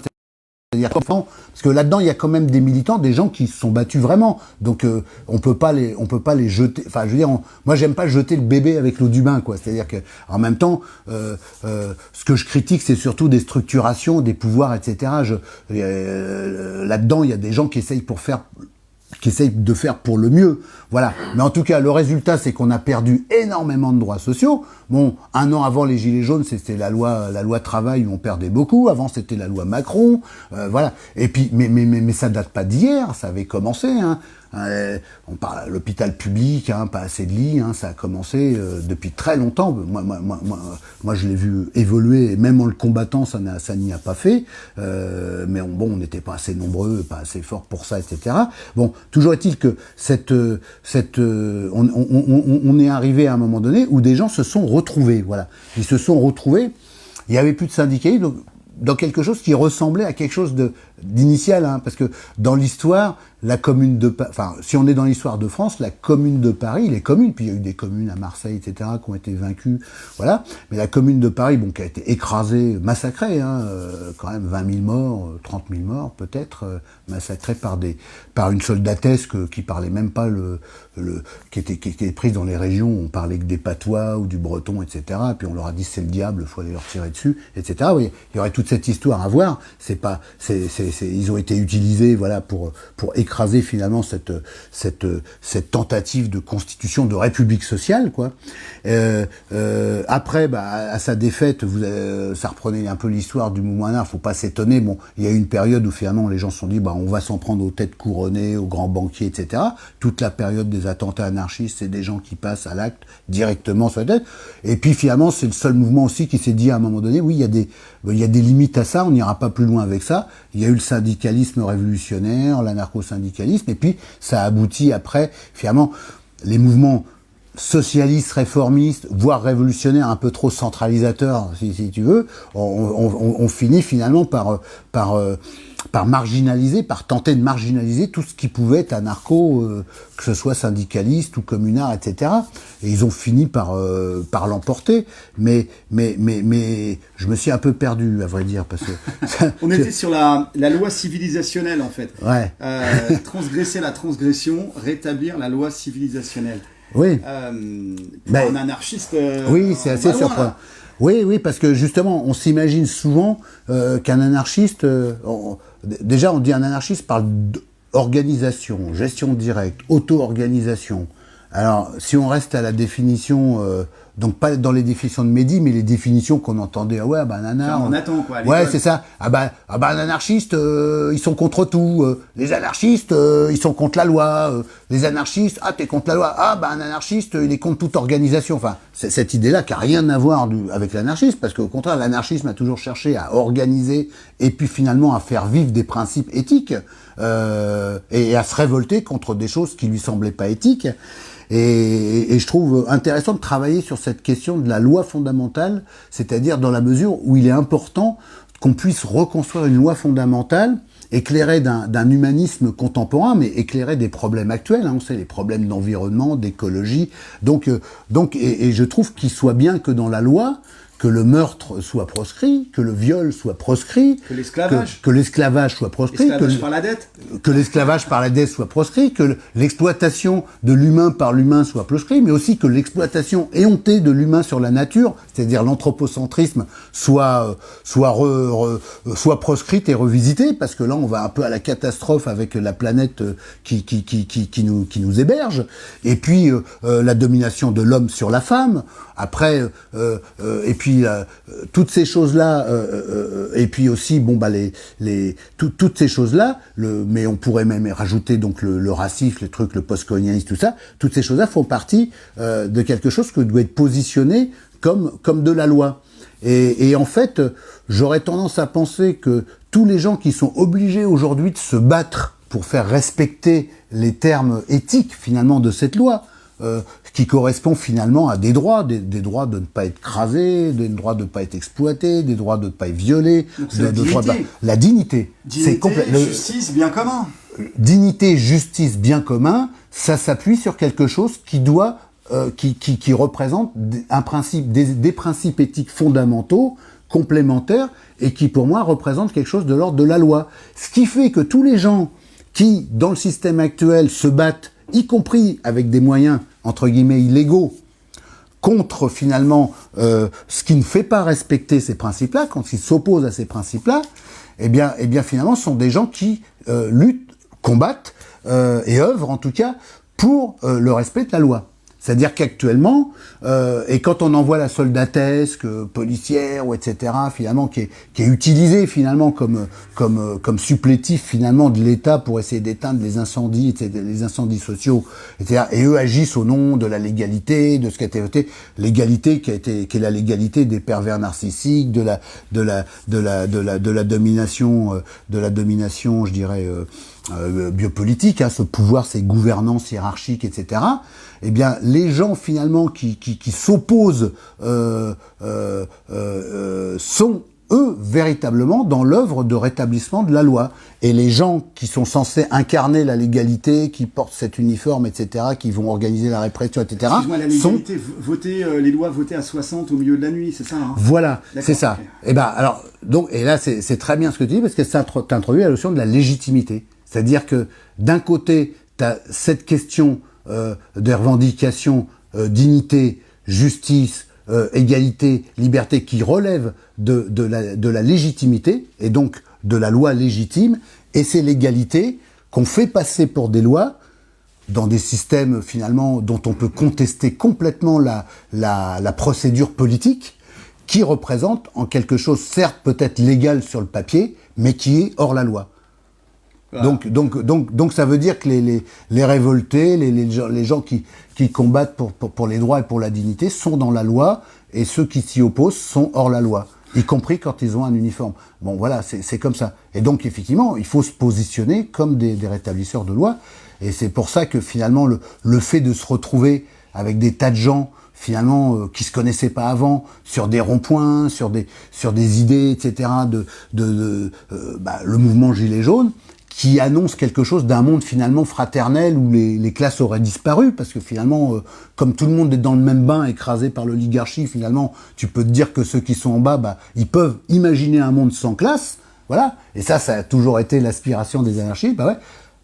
C'est-à-dire parce que là-dedans il y a quand même des militants, des gens qui se sont battus vraiment. Donc on peut pas les jeter. Enfin, je veux dire, moi j'aime pas jeter le bébé avec l'eau du bain, quoi. C'est-à-dire que en même temps, ce que je critique, c'est surtout des structurations, des pouvoirs, etc. Là-dedans, il y a des gens qui essayent de faire pour le mieux. Voilà. Mais en tout cas, le résultat, c'est qu'on a perdu énormément de droits sociaux. Bon, un an avant les Gilets jaunes, c'était la loi travail où on perdait beaucoup. Avant, c'était la loi Macron. Voilà. Et puis, mais ça date pas d'hier. Ça avait commencé, hein. On parle à l'hôpital public, hein, pas assez de lits, hein, ça a commencé depuis très longtemps. Moi, je l'ai vu évoluer, et même en le combattant, ça n'y a pas fait. Mais on n'était pas assez nombreux, pas assez forts pour ça, etc. Bon, toujours est-il que on est arrivé à un moment donné où des gens se sont retrouvés. Voilà, ils se sont retrouvés. Il y avait plus de syndicats, donc dans quelque chose qui ressemblait à quelque chose d'initial, hein, parce que dans l'histoire, la commune de Paris, enfin, si on est dans l'histoire de France, la commune de Paris, les communes, puis il y a eu des communes à Marseille, etc., qui ont été vaincues, voilà, mais la commune de Paris, bon, qui a été écrasée, massacrée, hein, quand même 20 000 morts, 30 000 morts, peut-être, massacrée par une soldatesque qui parlait même pas qui était prise dans les régions, on parlait que des patois ou du breton, etc., et puis on leur a dit c'est le diable, faut aller leur tirer dessus, etc., oui, il y aurait toute cette histoire à voir, ils ont été utilisés, voilà, pour écraser finalement cette tentative de constitution de république sociale, quoi. Après, à sa défaite, ça reprenait un peu l'histoire du mouvement anarchiste. Faut pas s'étonner. Bon, il y a eu une période où finalement les gens se sont dit, on va s'en prendre aux têtes couronnées, aux grands banquiers, etc. Toute la période des attentats anarchistes, c'est des gens qui passent à l'acte directement sur la tête. Et puis finalement, c'est le seul mouvement aussi qui s'est dit à un moment donné, oui, il y a des limites à ça. On n'ira pas plus loin avec ça. Il y a eu le syndicalisme révolutionnaire, l'anarcho-syndicalisme, et puis ça aboutit après, finalement, les mouvements socialistes, réformistes, voire révolutionnaires, un peu trop centralisateurs, si tu veux, on finit finalement par marginaliser, par tenter de marginaliser tout ce qui pouvait être anarcho, que ce soit syndicaliste ou communard, etc. Et ils ont fini par l'emporter. Mais je me suis un peu perdu, à vrai dire, parce que on était sur la loi civilisationnelle en fait. Ouais. Transgresser la transgression, rétablir la loi civilisationnelle. Oui. Pour un anarchiste. Oui, c'est assez surprenant. Oui, parce que justement, on s'imagine souvent qu'un anarchiste, déjà on dit un anarchiste parle d'organisation, gestion directe, auto-organisation. Alors, si on reste à la définition, donc pas dans les définitions de Mehdi, mais les définitions qu'on entendait, un anarchiste. On attend quoi. Ouais, c'est ça. Un anarchiste, ils sont contre tout. Les anarchistes, ils sont contre la loi. Les anarchistes, t'es contre la loi. Un anarchiste, il est contre toute organisation. Enfin, c'est cette idée-là qui a rien à voir avec l'anarchisme, parce qu'au contraire, l'anarchisme a toujours cherché à organiser et puis finalement à faire vivre des principes éthiques et à se révolter contre des choses qui lui semblaient pas éthiques. Et je trouve intéressant de travailler sur cette question de la loi fondamentale, c'est-à-dire dans la mesure où il est important qu'on puisse reconstruire une loi fondamentale éclairée d'un humanisme contemporain, mais éclairée des problèmes actuels. On sait les problèmes d'environnement, d'écologie. Donc, je trouve qu'il soit bien que dans la loi, que le meurtre soit proscrit, que le viol soit proscrit, que l'esclavage, que l'esclavage soit proscrit, par la dette, que l'esclavage par la dette soit proscrit, que l'exploitation de l'humain par l'humain soit proscrit, mais aussi que l'exploitation éhontée de l'humain sur la nature, c'est-à-dire l'anthropocentrisme, soit proscrite et revisitée, parce que là on va un peu à la catastrophe avec la planète qui nous héberge, et puis la domination de l'homme sur la femme. Après, et puis toutes ces choses-là, et puis aussi, toutes ces choses-là, mais on pourrait même rajouter donc le racisme, les trucs, le postcolonialisme, tout ça. Toutes ces choses-là font partie de quelque chose qui doit être positionné comme de la loi. Et en fait, j'aurais tendance à penser que tous les gens qui sont obligés aujourd'hui de se battre pour faire respecter les termes éthiques finalement de cette loi, qui correspond finalement à des droits de ne pas être crasé, des droits de ne pas être exploité, des droits de ne pas être violé, la dignité. Justice, bien commun. Dignité, justice, bien commun, ça s'appuie sur quelque chose qui doit, qui représente un principe, des principes éthiques fondamentaux, complémentaires, et qui pour moi représentent quelque chose de l'ordre de la loi. Ce qui fait que tous les gens qui, dans le système actuel, se battent, y compris avec des moyens, entre guillemets, illégaux, contre finalement ce qui ne fait pas respecter ces principes-là, quand ils s'opposent à ces principes-là, eh bien finalement, ce sont des gens qui luttent, combattent et œuvrent en tout cas pour le respect de la loi. C'est-à-dire qu'actuellement, et quand on envoie la soldatesque policière ou etc., finalement qui est utilisée finalement comme supplétif finalement de l'État pour essayer d'éteindre les incendies, etc., les incendies sociaux, etc., et eux agissent au nom de la légalité, de ce qui a été voté, légalité qui est la légalité des pervers narcissiques, de la domination, je dirais. Biopolitique, ce pouvoir, ces gouvernances hiérarchiques, etc. Eh bien, les gens finalement qui s'opposent sont eux, véritablement dans l'œuvre de rétablissement de la loi. Et les gens qui sont censés incarner la légalité, qui portent cet uniforme, etc., qui vont organiser la répression, etc., excuse-moi, la légalité, les lois votées à 60 au milieu de la nuit, c'est ça, hein? Voilà, c'est ça. Okay. Et ben alors, donc, et là, c'est très bien ce que tu dis, parce que ça t'introduit la notion de la légitimité. C'est-à-dire que, d'un côté, tu as cette question des revendications, dignité, justice, égalité, liberté, qui relève de la légitimité, et donc de la loi légitime, et c'est l'égalité qu'on fait passer pour des lois dans des systèmes, finalement, dont on peut contester complètement la procédure politique, qui représente en quelque chose, certes peut-être légal sur le papier, mais qui est hors la loi. Voilà. Donc ça veut dire que les révoltés, les gens qui combattent pour les droits et pour la dignité sont dans la loi, et ceux qui s'y opposent sont hors la loi, y compris quand ils ont un uniforme. Bon voilà, c'est comme ça. Et donc effectivement, il faut se positionner comme des rétablisseurs de loi, et c'est pour ça que finalement le fait de se retrouver avec des tas de gens finalement qui se connaissaient pas avant, sur des ronds-points, sur des idées, etc., le mouvement Gilets jaunes, qui annonce quelque chose d'un monde finalement fraternel où les classes auraient disparu, parce que finalement, comme tout le monde est dans le même bain, écrasé par l'oligarchie, finalement, tu peux te dire que ceux qui sont en bas, ils peuvent imaginer un monde sans classe, voilà, et ça a toujours été l'aspiration des anarchistes, ouais,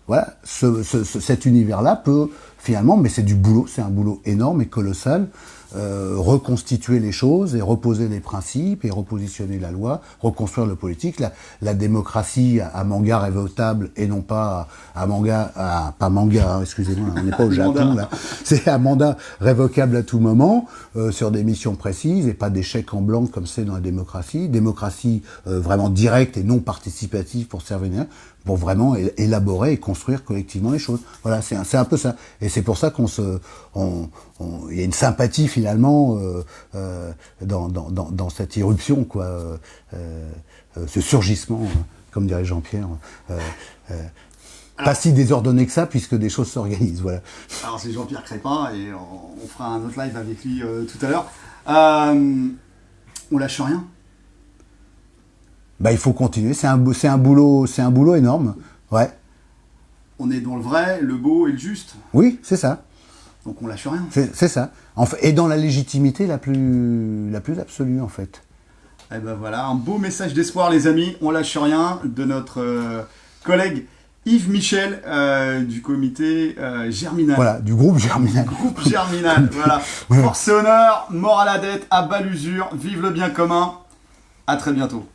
voilà, cet univers-là peut finalement, mais c'est du boulot, c'est un boulot énorme et colossal, reconstituer les choses et reposer les principes et repositionner la loi, reconstruire le politique, la démocratie à manga révotable et non pas à manga, pas manga, hein, excusez-moi, on n'est pas au Japon là, c'est à mandat révocable à tout moment, sur des missions précises et pas des chèques en blanc comme c'est dans la démocratie vraiment directe et non participative pour servir, pour vraiment élaborer et construire collectivement les choses. Voilà, c'est un peu ça. Et c'est pour ça il y a une sympathie finalement dans cette irruption, quoi, ce surgissement, comme dirait Jean-Pierre. Pas si désordonné que ça, puisque des choses s'organisent. Voilà. Alors c'est Jean-Pierre Crépin, et on fera un autre live avec lui tout à l'heure. On lâche rien. Il faut continuer. C'est un boulot énorme. Ouais. On est dans le vrai, le beau et le juste. Oui, c'est ça. Donc on lâche rien. C'est ça. Et dans la légitimité la plus absolue, en fait. Et ben voilà, un beau message d'espoir, les amis. On lâche rien, de notre collègue Yves Michel du comité Germinal. Voilà, du groupe Germinal. Groupe Germinal, voilà. Force et honneur, mort à la dette, à bas l'usure, vive le bien commun. À très bientôt.